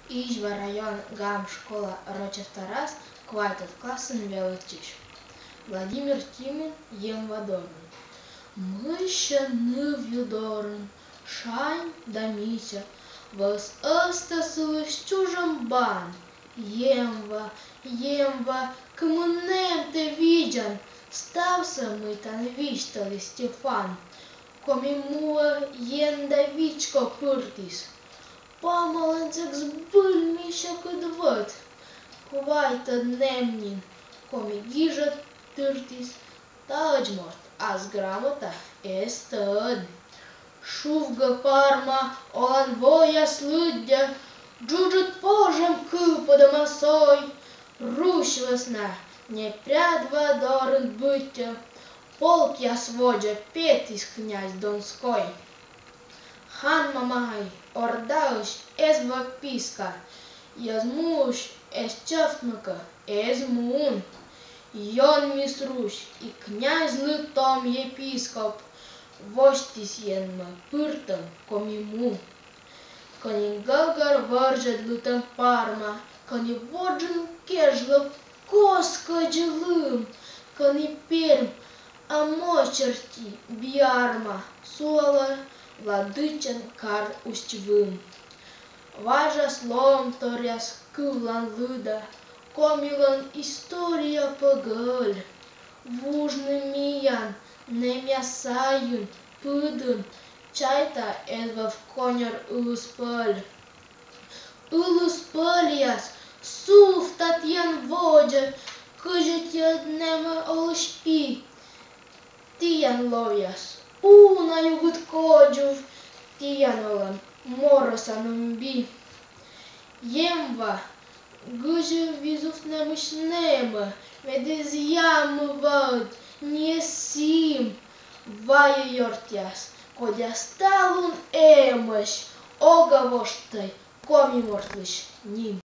Ижва район ГАМ школа Рочев Тарас, квайтат классен величиш. Владимир Тимин ем водорн. Мыща нывюдорн, шайн да мися, вос ăstasălăs чужам бан. Емва, кмânем te vigian, stau să mâitan viștăli Stefan. Comi mua jen da vičko pârtis. Pamalanțăc zbâlmișa cât văd. Hvaită nemnin, comi gijă târtis. Taci mort, az gramota estăd. Šuvga parma, olan voja sludja, džudžut požem câpă masoj. Rušvasna, nepredva dorând bâtea, полк я своджа Петис князь Донской. Хан мамай, ордауш, эз ваписка, язмуш, эз чафмыка, эз мун. Йон мисруш, и князь лытом епископ, воштис енма пыртом комиму. Кони гагар варжет лытом парма, кони воджен кежлов коска джилым, кони перм, a mocerti biarma, sola, vladычен кар устьвым. Важа словом торяс кывлан лыда, комилан история пăгăl. Вужны миян, немя саюн, пыдын, чайта эльвăв коньор ылыспăл. Ылыспăлиас, суфтат ян воджа, câjit yădnemă olășpi. Tijan lojas, una jugut kođuv, tijan olan, morosan umbi. Jemva, gâjă vizuf nemăș nemă, vedez jamă văd, niesim. Vaje jortjas, kodja stalun emăș, oga voștăi, komi mortlăș nim.